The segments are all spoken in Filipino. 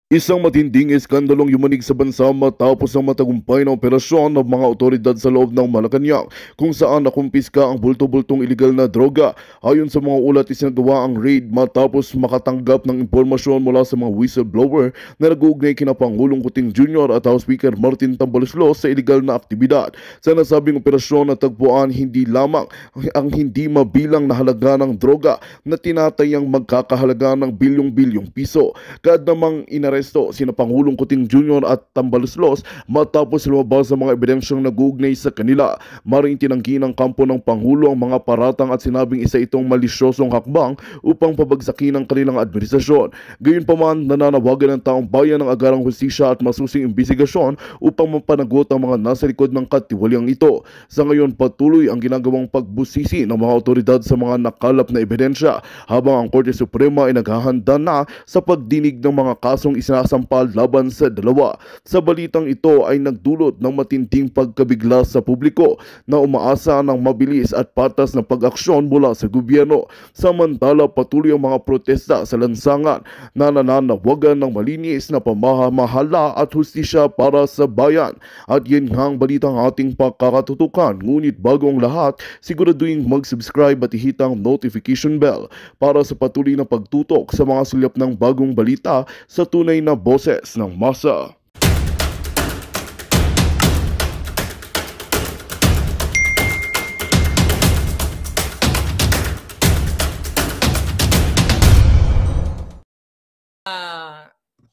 Isang matinding iskandalong yumanig sa bansa matapos ang matagumpay na operasyon ng mga otoridad sa loob ng Malacanang kung saan nakumpiska ang bulto-bultong iligal na droga. Ayon sa mga ulat, isinagawa ang raid matapos makatanggap ng impormasyon mula sa mga whistleblower na nag-uugnay kina Pangulong Kuting Jr. at House Speaker Martin Tambaloslos sa iligal na aktibidad. Sa nasabing operasyon, natagpuan hindi lamang ang hindi mabilang na halaga ng droga na tinatayang magkakahalaga ng bilyong-bilyong piso. Kad namang inaresto sina Pangulong Kuting Jr. at Tambaloslos matapos lumabas ang mga ebidensyang nag-uugnay sa kanila. Maring tinanggi ng kampo ng Pangulo ang mga paratang at sinabing isa itong malisyosong hakbang upang pabagsakin ang kanilang administrasyon. Gayunpaman, nananawagan ng taong bayan ng agarang hustisya at masusing imbestigasyon upang mapanagot ang mga nasa likod ng katiwaliang ito. Sa ngayon, patuloy ang ginagawang pagbusisi ng mga otoridad sa mga nakalap na ebidensya habang ang Korte Suprema ay naghahanda na sa pagdinig ng mga kasong isinasampal laban sa dalawa. Sa balitang ito ay nagdulot ng matinding pagkabigla sa publiko na umaasa ng mabilis at patas na pag-aksyon mula sa gobyerno. Samantala, patuloy ang mga protesta sa lansangan na nananawagan ng malinis na pamamahala at hustisya para sa bayan. At yan nga ang balitang ating pagkakatutukan. Ngunit bago ang lahat, siguraduhin mag-subscribe at ihit ang notification bell para sa patuloy na pagtutok sa mga sulyap ng bagong balita sa tunay na boses ng masa.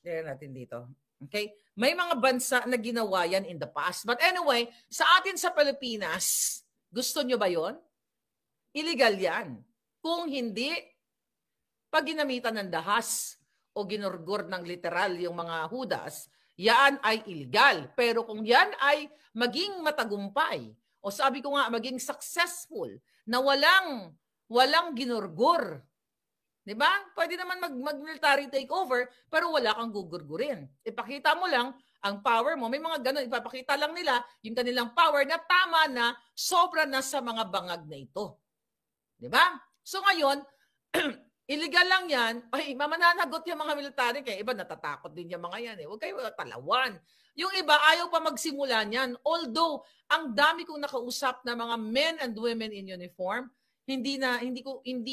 Tignan natin dito. Okay? May mga bansa na ginawa yan in the past. But anyway, sa atin sa Pilipinas, gusto nyo ba yon? Illegal yan. Kung hindi, pag ginamitan ng dahas o ginurgur ng literal yung mga hudas, yan ay illegal. Pero kung yan ay maging matagumpay, o sabi ko nga, maging successful, na walang ginurgur, diba? Pwede naman mag-military takeover, pero wala kang gugurgurin. Ipakita mo lang ang power mo. May mga ganun, ipapakita lang nila yung kanilang power na tama na, sobra na sa mga bangag na ito. Diba? So ngayon, illegal lang yan. Ay, mamananagot yung mga military. Kaya iba natatakot din yung mga yan. Huwag kayo talawan. Yung iba, ayaw pa magsimula niyan. Although, ang dami kong nakausap na mga men and women in uniform, hindi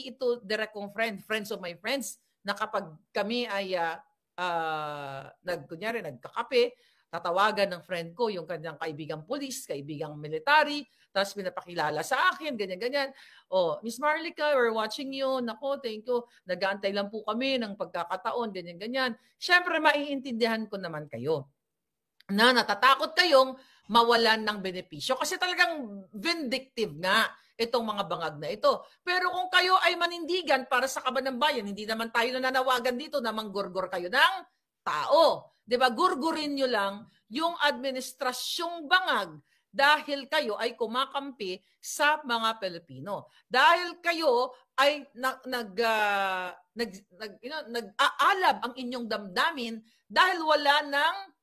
ito direct kong friends of my friends, na kapag kami ay nagkakape, tatawagan ng friend ko yung kanyang kaibigang pulis, kaibigang military, tapos pinapakilala sa akin, ganyan-ganyan. Oh, Miss Marlica, we're watching you. Nako, thank you. Nag-aantay lang po kami ng pagkakataon, ganyan-ganyan. Siyempre, maiintindihan ko naman kayo na natatakot kayong mawalan ng benepisyo kasi talagang vindictive nga itong mga bangag na ito. Pero kung kayo ay manindigan para sa kaban ng bayan, hindi naman tayo nananawagan dito na manggurgur kayo ng tao. Diba? Gurgurin nyo lang yung administrasyong bangag dahil kayo ay kumakampi sa mga Pilipino. Dahil kayo ay nag-aalab ang inyong damdamin dahil wala ng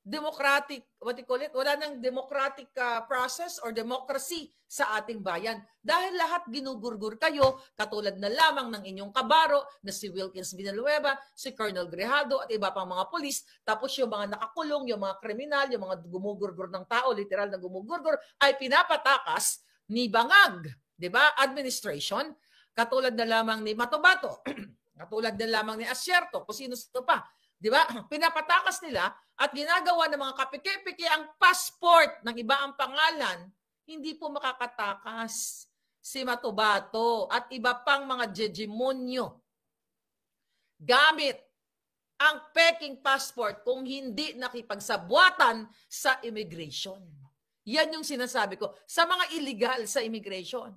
democratic, wala ng democratic process or democracy sa ating bayan. Dahil lahat ginugurgur kayo, katulad na lamang ng inyong kabaro na si Wilkins Villanueva, si Colonel Grajado at iba pang mga polis. Tapos yung mga nakakulong, yung mga kriminal, yung mga gumugurgur ng tao, literal na gumugurgur, ay pinapatakas ni Bangag, di ba? Administration, katulad na lamang ni Matobato, katulad na lamang ni Asierto, kung sino pa. Di ba? Pinapatakas nila at ginagawa ng mga kapike-pike ang passport ng iba ang pangalan. Hindi po makakatakas si Matobato at iba pang mga jejemonyo gamit ang peking passport kung hindi nakipagsabuatan sa immigration. Yan yung sinasabi ko sa mga illegal sa immigration.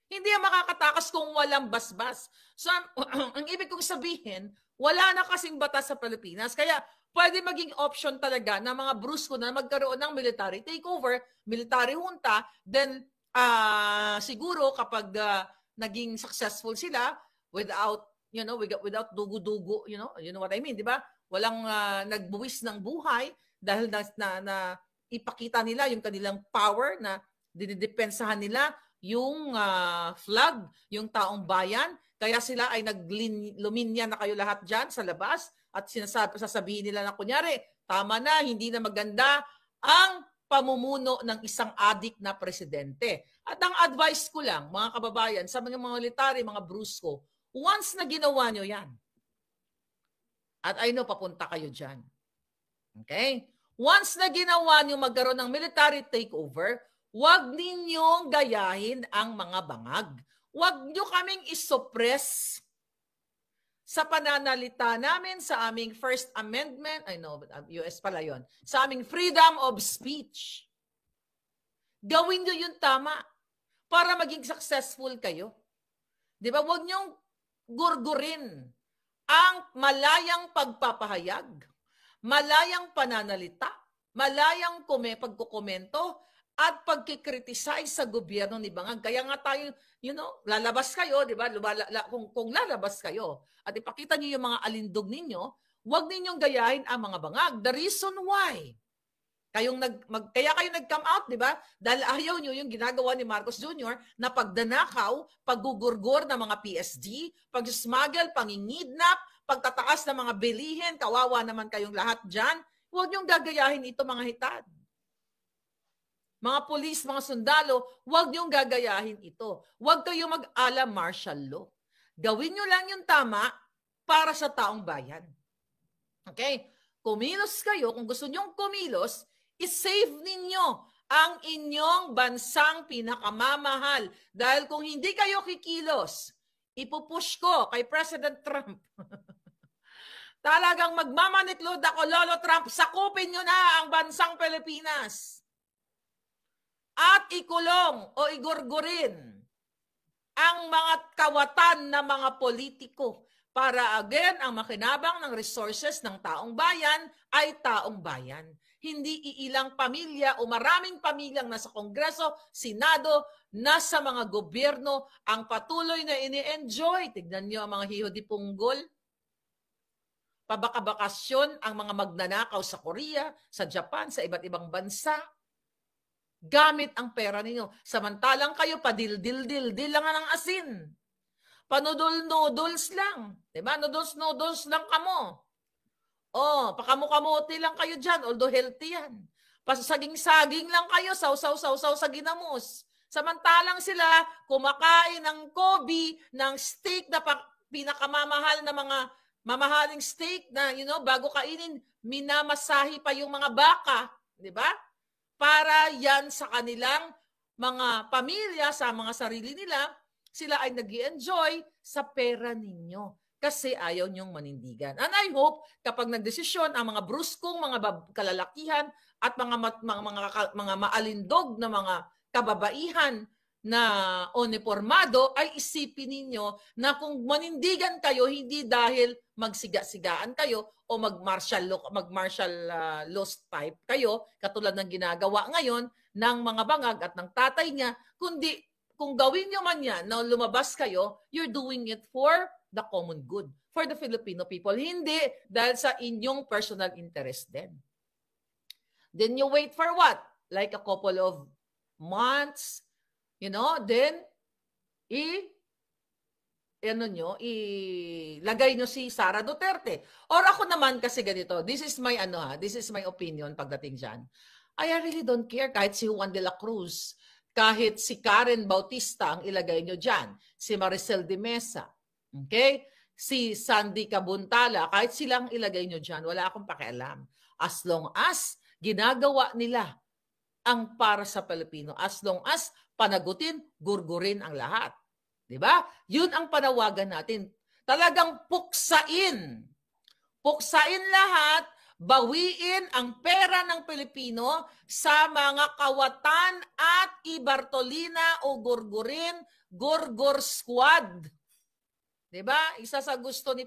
Hindi yan makakatakas kung walang basbas. So, ang ibig kong sabihin, wala na kasing batas sa Pilipinas. Kaya pwede maging option talaga ng mga brusko na magkaroon ng military takeover, military junta, then siguro kapag naging successful sila without dugo-dugo, you know what I mean, di ba? Walang nagbuwis ng buhay dahil na ipakita nila yung kanilang power na dinidepensahan nila yung flag, yung taong bayan. Kaya sila ay luminya na kayo lahat dyan sa labas at sasabihin nila na kunyari, tama na, hindi na maganda ang pamumuno ng isang adik na presidente. At ang advice ko lang, mga kababayan, sa mga military, mga brusko, once na ginawa nyo yan, at I know papunta kayo dyan, okay? Once na ginawa nyo magkaroon ng military takeover, huwag ninyong gayahin ang mga bangag. Huwag nyo kaming isuppress sa pananalita namin, sa aming First Amendment, I know, US pala yun, sa aming freedom of speech. Gawin nyo yung tama para maging successful kayo. Di ba? Huwag nyong gurgurin ang malayang pagpapahayag, malayang pananalita, malayang pagkukomento, at pagkikriticize sa gobyerno ni Bangag. Kaya nga tayo, lalabas kayo, di ba? Kung lalabas kayo at ipakita niyo yung mga alindog ninyo, huwag ninyong gayahin ang mga bangag. The reason why, kaya kayo nag-come out, di ba? Dahil ayaw nyo yung ginagawa ni Marcos Jr. na pagdanakaw, paggugurgur ng mga PSD, pag-smuggle, pangingidnap, pagtataas ng mga bilihin, kawawa naman kayong lahat dyan. Huwag nyong gagayahin ito, mga hitad. Mga pulis, mga sundalo, huwag niyong gagayahin ito. Huwag kayo mag-ala martial law. Gawin niyo lang yung tama para sa taong bayan. Okay? Kumilos kayo, kung gusto niyong kumilos, isave ninyo ang inyong bansang pinakamamahal. Dahil kung hindi kayo kikilos, ipupush ko kay President Trump. Talagang magmamanitlod ako, Lolo Trump, sakupin niyo na ang bansang Pilipinas. At ikulong o igurgurin ang mga kawatan ng mga politiko para again ang makinabang ng resources ng taong bayan ay taong bayan. Hindi iilang pamilya o maraming pamilyang nasa Kongreso, Senado, nasa mga gobyerno ang patuloy na ini-enjoy. Tignan niyo ang mga hiho di punggol. Pabakabakasyon ang mga magnanakaw sa Korea, sa Japan, sa iba't ibang bansa. Gamit ang pera ninyo. Samantalang kayo, padil-dil-dil-dil lang ng asin. Panudol-noodles lang. Diba? Noodles-noodles lang kamo. Pakamukamote lang kayo dyan, although healthy yan. Pasaging-saging lang kayo, saw-saw-saw-saw sa ginamos. Samantalang sila, kumakain ng Kobe, ng steak na pinakamamahal na mga mamahaling steak na, bago kainin, minamasahi pa yung mga baka. Diba? Para yan sa kanilang mga pamilya, sa mga sarili nila, sila ay nag-i-enjoy sa pera ninyo kasi ayaw nyong manindigan. And I hope kapag nagdesisyon ang mga bruskong mga kalalakihan at mga maalindog na mga kababaihan na uniformado, ay isipin ninyo na kung manindigan kayo, hindi dahil magsiga-sigaan kayo o mag-martial law type kayo, katulad ng ginagawa ngayon ng mga bangag at ng tatay niya, kundi kung gawin nyo man yan na lumabas kayo, you're doing it for the common good, for the Filipino people, hindi dahil sa inyong personal interest din. Then you wait for what? Like a couple of months, then ilagay nyo si Sara Duterte. Or ako naman kasi ganito, this is my opinion pagdating dyan. I really don't care kahit si Juan de la Cruz, kahit si Karen Bautista ang ilagay nyo dyan, si Maricel de Mesa, okay? Si Sandy Cabuntala, kahit silang ilagay nyo dyan, wala akong pakialam. As long as ginagawa nila ang para sa Pilipino, as long as panagutin, gurgurin ang lahat. Diba? Yun ang panawagan natin. Talagang puksain. Puksain lahat, bawiin ang pera ng Pilipino sa mga kawatan at ibartolina o gurgurin, gurgur squad. Diba? Isa sa gusto ni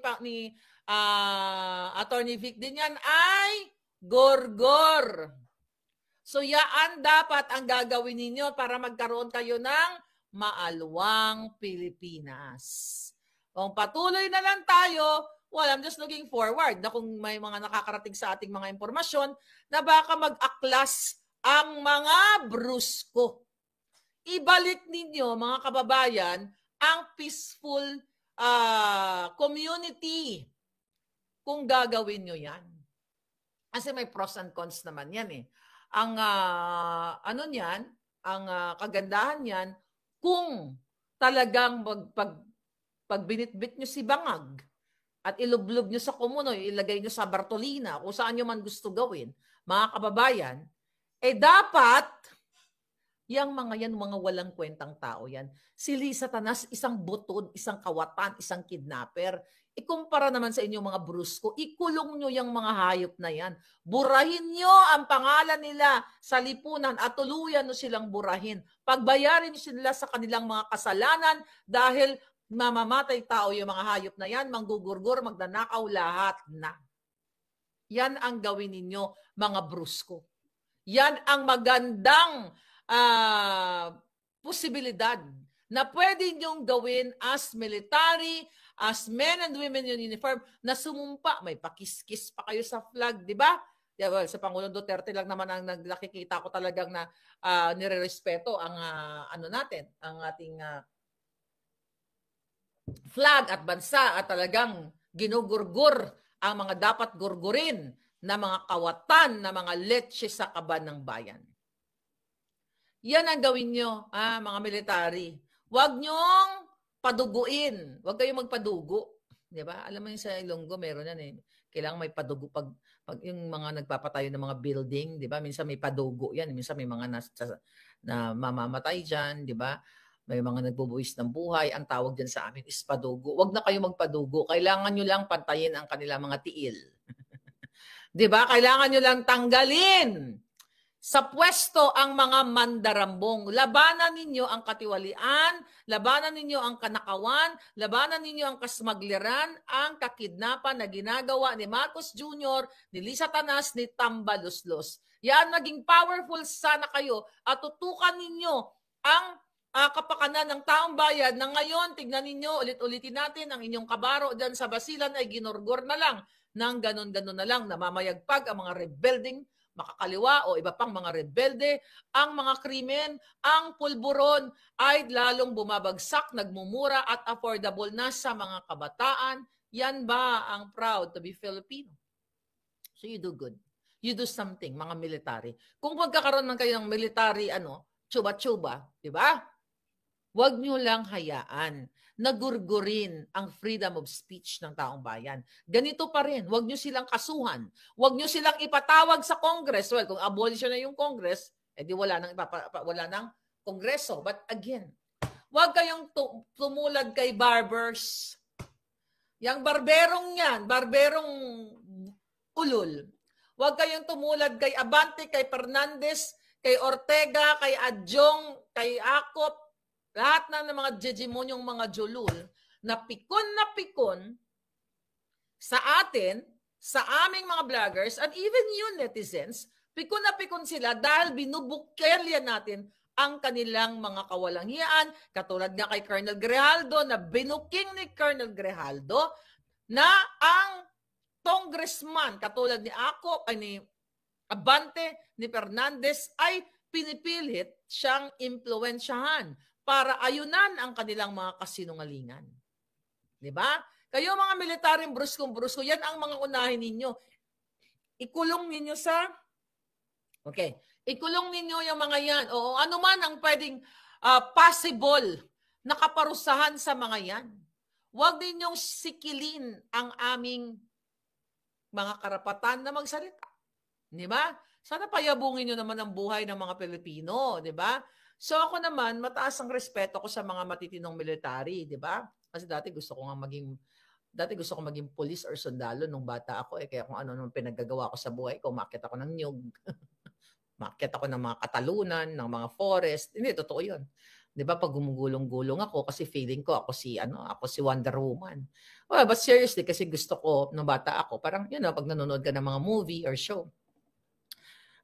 Attorney Vic din yan ay gurgur. So yaan dapat ang gagawin ninyo para magkaroon kayo ng maalwang Pilipinas. Kung patuloy na lang tayo, I'm just looking forward na kung may mga nakakarating sa ating mga impormasyon na baka mag-aklas ang mga brusko. Ibalik ninyo, mga kababayan, ang peaceful community. kung gagawin nyo yan. Kasi may pros and cons naman yan eh. Ang ano niyan, ang kagandahan niyan, kung talagang pag binitbit nyo si Bangag at ilublob nyo sa Kumunoy, ilagay nyo sa Bartolina, kung saan nyo man gusto gawin, mga kababayan, eh dapat, yang mga yan, mga walang kwentang tao yan. Si Lisa Tanas, isang butod, isang kawatan, isang kidnapper. Ikumpara naman sa inyong mga brusko, ikulong nyo yung mga hayop na yan. Burahin nyo ang pangalan nila sa lipunan at tuluyan nyo silang burahin. Pagbayarin nyo sila sa kanilang mga kasalanan dahil mamamatay tao yung mga hayop na yan, manggugurgur, magnanakaw, lahat na. Yan ang gawin ninyo, mga brusko. Yan ang magandang posibilidad na pwede nyong gawin as military, as men and women in uniform, na sumumpa. May pakiskis pa kayo sa flag, di ba? Yeah, well, sa Pangulong Duterte lang naman ang nakikita ko talagang na nire-respeto ang ano natin, ang ating flag at bansa at talagang ginugurgur ang mga dapat gurgurin na mga kawatan, na mga letse sa kaban ng bayan. Yan ang gawin nyo, mga military. Huwag nyong paduguin. Huwag kayong magpadugo. Di ba? Alam mo yun sa Ilonggo, meron yan eh. Kailangan may padugo pag yung mga nagpapatayo ng mga building, di ba? Minsan may padugo yan. Minsan may mga na mamamatay dyan, di ba? May mga nagbubuwis ng buhay. Ang tawag dyan sa amin is padugo. Huwag na kayo magpadugo. Kailangan nyo lang pantayin ang kanilang mga tiil. Di ba? Kailangan nyo lang tanggalin sa pwesto ang mga mandarambong. Labanan ninyo ang katiwalian, labanan ninyo ang kanakawan, labanan ninyo ang kasmagliran, ang kakidnapan na ginagawa ni Marcos Jr., ni Lisa Tanas, ni Tambaluslos. Yan, naging powerful sana kayo at tutukan ninyo ang kapakanan ng taong bayan na ngayon, tignan ninyo, ulit-ulitin natin, ang inyong kabaro dyan sa Basilan ay ginorgor na lang, nang ganon-ganon na lang, namamayagpag ang mga rebelding makakaliwa o iba pang mga rebelde, ang mga krimen, ang pulburon ay lalong bumabagsak, nagmumura at affordable na sa mga kabataan. Yan ba ang proud to be Filipino? So you do good. You do something, mga military. Kung magkakaroon ng kayo ng military, tsuba-tsuba, di ba? Huwag nyo lang hayaan na gurgurin ang freedom of speech ng taong bayan. Ganito pa rin, huwag nyo silang kasuhan. Huwag nyo silang ipatawag sa Congress. Well, kung abolition na yung Congress, edi wala nang Kongreso. But again, huwag kayong tumulad kay barbers. Yang barberong yan, barberong ulol. Huwag kayong tumulad kay Abante, kay Fernandez, kay Ortega, kay Adjong, kay Acop, lahat ng mga hegemonyong mga julul na pikon sa atin, sa aming mga vloggers, and even you netizens, pikon na pikon sila dahil binubukelya natin ang kanilang mga kawalanghiyaan, katulad nga kay Colonel Grijaldo na binuking ni Colonel Grijaldo na ang congressman, katulad ni Ako, ni Abante, ni Fernandez, ay pinipilit siyang impluwensyahan para ayunan ang kanilang mga kasinungalingan. Diba? Kayo mga militaryong bruskong-brusko, yan ang mga unahin ninyo. Ikulong ninyo sa... Okay. Ikulong ninyo yung mga yan. O ano man ang pwedeng possible na kaparusahan sa mga yan. Huwag ninyong sikilin ang aming mga karapatan na magsalita. Diba? Sana payabungin nyo naman ang buhay ng mga Pilipino. Diba? So ako naman, mataas ang respeto ko sa mga matitinong military, di ba? Kasi dati gusto ko maging police or sundalo nung bata ako. Kaya kung ano nung pinaggagawa ko sa buhay ko, umakyat ako ng nyug, umakyat ako ng mga katalunan, ng mga forest. Hindi, totoo yun. Di ba? Pag gumugulong-gulong ako, kasi feeling ko ako si Wonder Woman. Well, but seriously, kasi gusto ko, nung bata ako, parang, pag nanonood ka ng mga movie or show,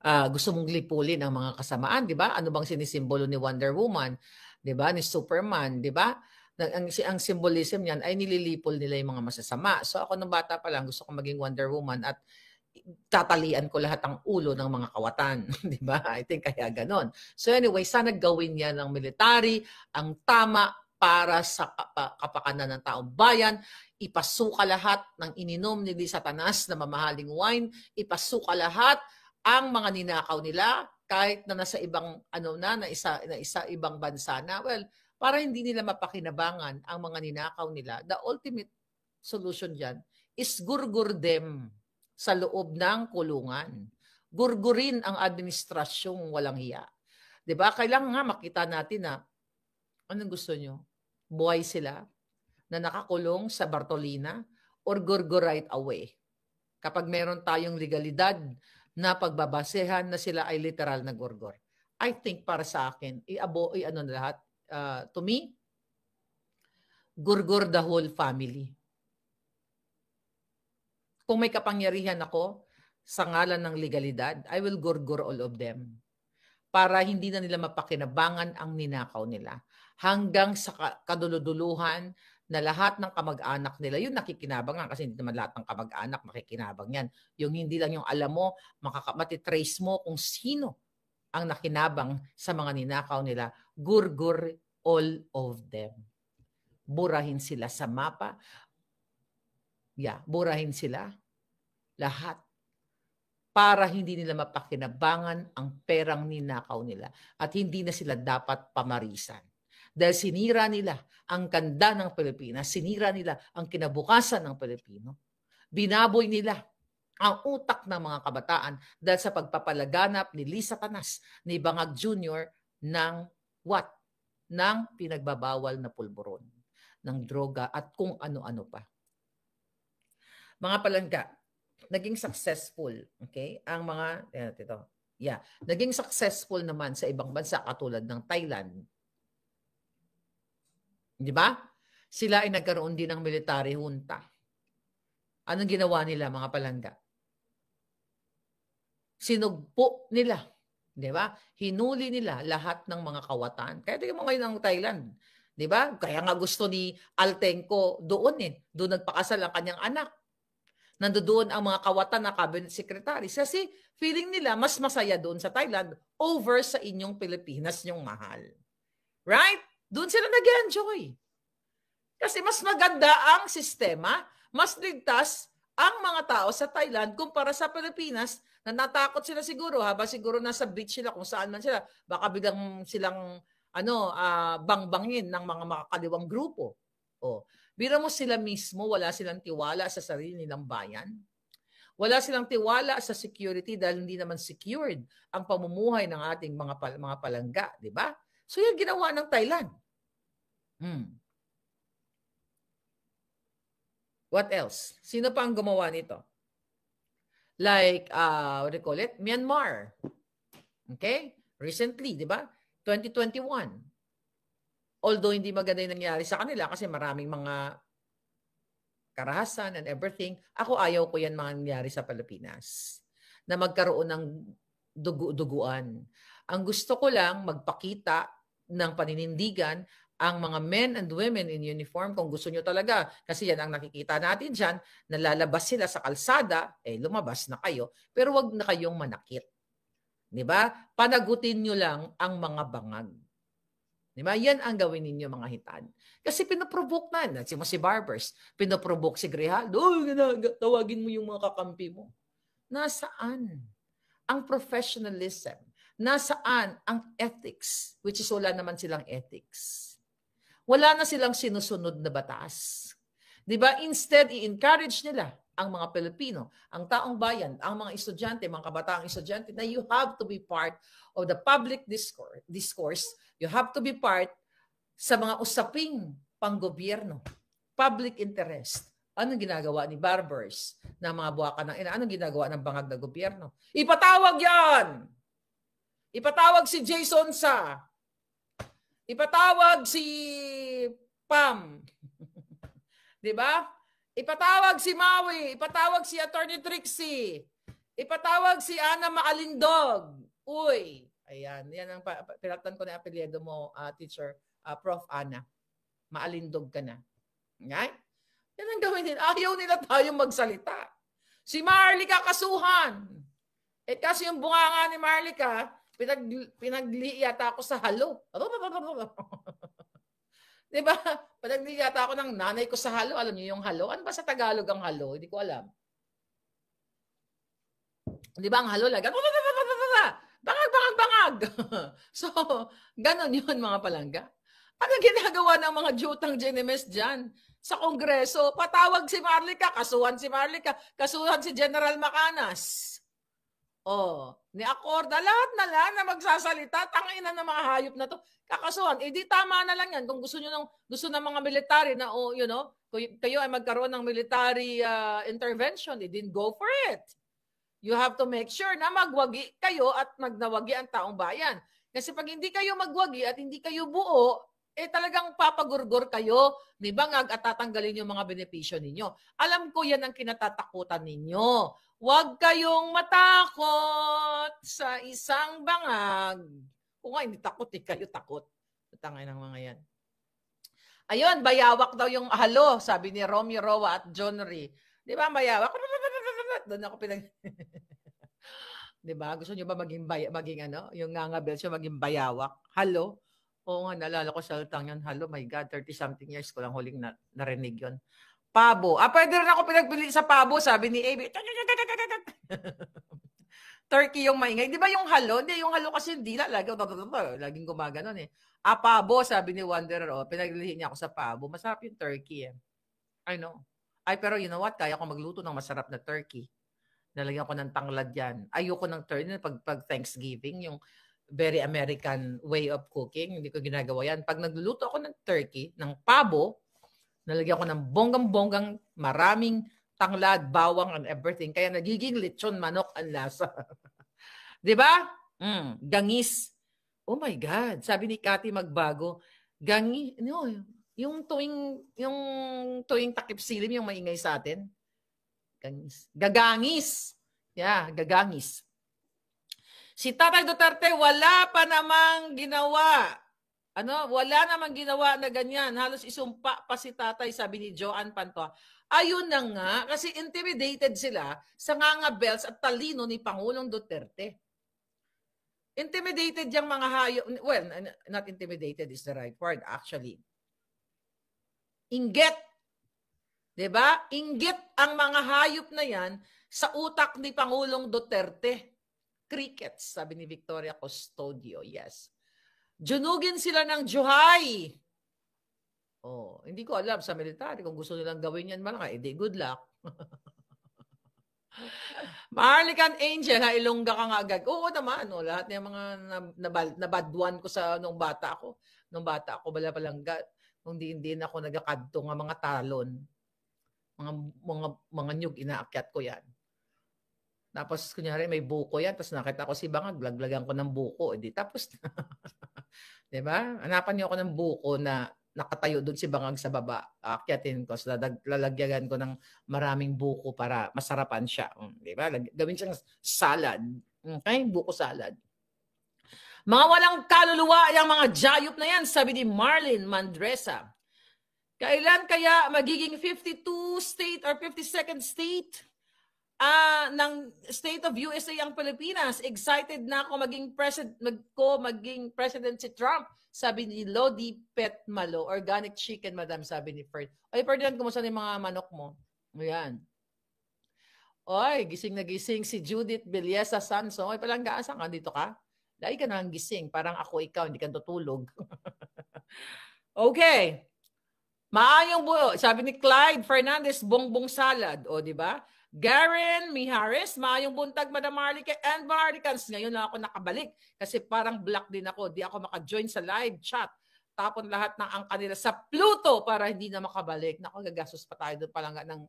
gusto mong lipulin ang mga kasamaan, di ba? Ano bang sinisimbolo ni Wonder Woman? Di ba? Ni Superman, di ba? Ang symbolism niyan ay nililipol nila yung mga masasama. So ako nung bata pa lang, gusto ko maging Wonder Woman at tatalian ko lahat ang ulo ng mga kawatan. Di ba? I think kaya ganon. So anyway, sana gawin yan ng military, ang tama para sa kapakanan ng taong bayan. Ipasuka lahat ng ininom ni Satanas na mamahaling wine, ipasuka lahat ang mga ninakaw nila kahit na nasa ibang ibang bansa na. Well, para hindi nila mapakinabangan ang mga ninakaw nila, the ultimate solution diyan is gurgur them sa loob ng kulungan. Gurgurin ang administrasyong walang hiya. 'Di ba? Kailangan nga makita natin na anong gusto nyo? Buhay sila na nakakulong sa Bartolina or gurgur right away? Kapag meron tayong legalidad na pagbabasehan na sila ay literal na gurgur. I think para sa akin, lahat, to me, gurgur the whole family. Kung may kapangyarihan ako sa ngalan ng legalidad, I will gurgur all of them. Para hindi na nila mapakinabangan ang ninakaw nila. Hanggang sa kaduluduluhan na lahat ng kamag-anak nila, yun nakikinabangan kasi hindi naman lahat ng kamag-anak makikinabang yan. Yung hindi lang yung alam mo, matitrace mo kung sino ang nakinabang sa mga ninakaw nila. Gurgur all of them. Burahin sila sa mapa. Burahin sila lahat. Para hindi nila mapakinabangan ang perang ninakaw nila. At hindi na sila dapat pamarisan. Dahil sinira nila ang ganda ng Pilipinas, sinira nila ang kinabukasan ng Pilipino. Binaboy nila ang utak ng mga kabataan dahil sa pagpapalaganap ni Lisa Panas, ni Bangag Jr. ng what? Ng pinagbabawal na pulburon, ng droga at kung ano-ano pa. Mga palangga, naging successful, okay? Ang mga, naging successful naman sa ibang bansa katulad ng Thailand. Di ba? Sila ay nagkaroon din ng military junta. Anong ginawa nila, mga palangga? Sinugpo nila. Di ba? Hinuli nila lahat ng mga kawatan. Kaya tingnan mo ngayon ng Thailand. Di ba? Kaya nga gusto ni Altenco doon Doon nagpakasal ang kanyang anak. Nandoon ang mga kawatan na cabinet secretaries. Kasi feeling nila mas masaya doon sa Thailand over sa inyong Pilipinas nyong mahal. Right? Doon sila nag-enjoy. Kasi mas maganda ang sistema, mas ligtas ang mga tao sa Thailand kumpara sa Pilipinas na natakot sila siguro siguro nasa beach sila kung saan man sila. Baka biglang silang bangbangin ng mga makakaliwang grupo. Biro mo sila mismo, wala silang tiwala sa sarili nilang bayan. Wala silang tiwala sa security dahil hindi naman secured ang pamumuhay ng ating mga palangga, di ba? So yung ginawa ng Thailand. What else? Sino pa ang gumawa nito? Like, what do you call it? Myanmar. Okay? Recently, di ba? 2021. Although hindi maganda yung nangyari sa kanila kasi maraming mga karahasan and everything, ako ayaw ko yan mangyari sa Pilipinas. Na magkaroon ng duguan. Ang gusto ko lang magpakita ng paninindigan ang mga men and women in uniform kung gusto nyo talaga. Kasi yan ang nakikita natin dyan, nalalabas sila sa kalsada, lumabas na kayo, pero wag na kayong manakit. Diba? Panagutin nyo lang ang mga bangag. Diba? Yan ang gawin ninyo mga hitan. Kasi pinoprovoke na. Si Barbers, pinoprovoke si Grijaldo. Tawagin mo yung mga kakampi mo. Nasaan ang professionalism? Nasaan ang ethics? Which is wala naman silang ethics. Wala na silang sinusunod na batas. Diba? Instead, i-encourage nila ang mga Pilipino, ang taong bayan, ang mga estudyante, mga kabataang estudyante, na you have to be part of the public discourse. You have to be part sa mga usaping panggobyerno, public interest. Anong ginagawa ni Barbers na mga buwaka ng ina? Anong ginagawa ng bangag na gobyerno? Ipatawag yan! Ipatawag si Jason Sa. Ipatawag si Pam. Diba? Ipatawag si Maui. Ipatawag si Attorney Trixie. Ipatawag si Ana Maalindog. Uy. Ayan. Yan ang pinatan ko na apelyido mo, teacher, Prof. Ana. Maalindog ka na. Okay? Yan ang gawin nila. Ayaw nila tayo magsalita. Si Marlica kasuhan. Kasi yung bunganga ni Marlica, pinagli yata ako sa halo. Di ba? Panaglihi yata ako ng nanay ko sa halo. Alam niyo yung halo? Ano ba sa Tagalog ang halo? Hindi ko alam. Di ba ang halo lagi? Bangag, bangag, bangag. So, ganon yun mga palangga. Ano ginagawa ng mga jutang Ginemes dyan? Sa Kongreso, patawag si Marlica, kasuhan si Marlica, kasuhan si General Macanas. Oh, ni Acorda, lahat na lang na magsasalita, tangina ng mga hayop na to, kakasuhan. Eh di tama na lang yan kung gusto ng mga military na kayo ay magkaroon ng military intervention, eh din go for it. You have to make sure na magwagi kayo at magnawagi ang taong bayan. Kasi pag hindi kayo magwagi at hindi kayo buo, eh talagang papagurgur kayo, di ba, at tatanggalin yung mga benepisyo ninyo. Alam ko yan ang kinatatakutan ninyo. Huwag kayong matakot sa isang bangag. Kung nga hindi takot, kayo takot. Tangay ng mga yan. Ayun, bayawak daw yung halo, sabi ni Romeo Roa at John Ree. Di ba, bayawak? Doon ako Di ba? Gusto niyo ba maging yung ngangabel siya maging bayawak? Halo? Oo nga, naalala ko sa altang yan. Halo, my God, 30-something years ko lang huling narinig yun. Pabo. Pwede rin ako pinagpili sa pabo, sabi ni AB. Turkey yung maingay. Di ba yung halo? Hindi, yung halo kasi hindi laging gumaganon eh. Pabo, sabi ni Wanderer. Pinaglihin niya ako sa pabo. Masarap yung turkey eh. I know. Pero you know what? Kaya ko magluto ng masarap na turkey. Nalagyan ko ng tanglad yan. Ayoko ng turkey pag Thanksgiving, yung very American way of cooking. Hindi ko ginagawa yan. Pag nagluluto ako ng turkey, ng pabo, nalagyan ko ng bonggang-bonggang maraming tanglad, bawang, and everything. Kaya nagiging lechon manok ang lasa. Di ba? Gangis. Oh my God. Sabi ni Cathy Magbago, yung tuwing takip silim, yung maingay sa atin. Gagangis. Yeah, gagangis. Si Tatay Duterte, wala pa namang ginawa. Wala namang ginawa na ganyan. Halos isumpa pa si Tatay, sabi ni Joanne Pantoa. Ayun na nga, kasi intimidated sila sa ngangabels at talino ni Pangulong Duterte. Intimidated yung mga hayop. Well, not intimidated is the right word, actually. Inggit. Diba? Inggit ang mga hayop na yan sa utak ni Pangulong Duterte. Crickets, sabi ni Victoria Custodio. Yes. Junugin sila ng Juhay. Hindi ko alam sa military kung gusto nilang gawin yan malaki. Good luck. Marlican Angel, Ilongga ka nga agad. Oo naman, lahat ng mga nabadwan ko nung bata ako. Nung bata ako, Balapalangga. Kung hindi na ako nagkakadto ng mga talon. Mga nyug, inaakyat ko yan. Tapos, kunyari, may buko yan. Tapos nakita ko si Bangag, laglagan ko ng buko. Tapos, diba? Hanapan niyo ako ng buko na nakatayo doon si Bangag sa baba. Akyatin ko. So, lalagyan ko ng maraming buko para masarapan siya. Diba? Gawin siyang salad. Okay? Buko salad. Mga walang kaluluwa yung mga jayop na yan, sabi ni Marlene Mandresa. Kailan kaya magiging 52 state or 52nd state ng state of USA ang Pilipinas? Excited na ako maging president si Trump, sabi ni Lodi Pet Malo. Organic chicken, madam, sabi ni Ferd. Ay, Ferdinand, kumusta yung mga manok mo? Ayan. Oy, gising na gising si Judith Bilyesa Sanso. Ay, palang gaasang ka dito ka? Dahil ka nang gising. Parang ako ikaw, hindi ka tutulog. Okay. Maayong buo. Sabi ni Clyde Fernandez, bongbong salad. Di ba? Garen Mihares, maayong buntag, Madam Marlica and Marlicans. Ngayon lang ako nakabalik kasi parang black din ako. Di ako maka-join sa live chat. Tapon lahat ng angka nila sa Pluto para hindi na makabalik. Naku, gagastos pa tayo doon palangga ng...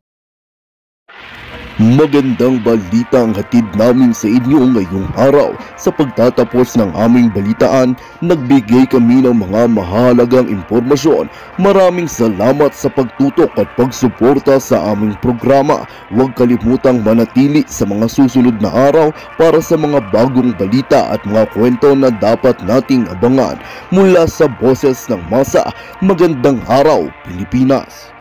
Magandang balita ang hatid namin sa inyo ngayong araw. Sa pagtatapos ng aming balitaan, nagbigay kami ng mga mahalagang impormasyon. Maraming salamat sa pagtutok at pagsuporta sa aming programa. Huwag kalimutang manatili sa mga susunod na araw para sa mga bagong balita at mga kwento na dapat nating abangan. Mula sa Boses ng Masa, magandang araw, Pilipinas!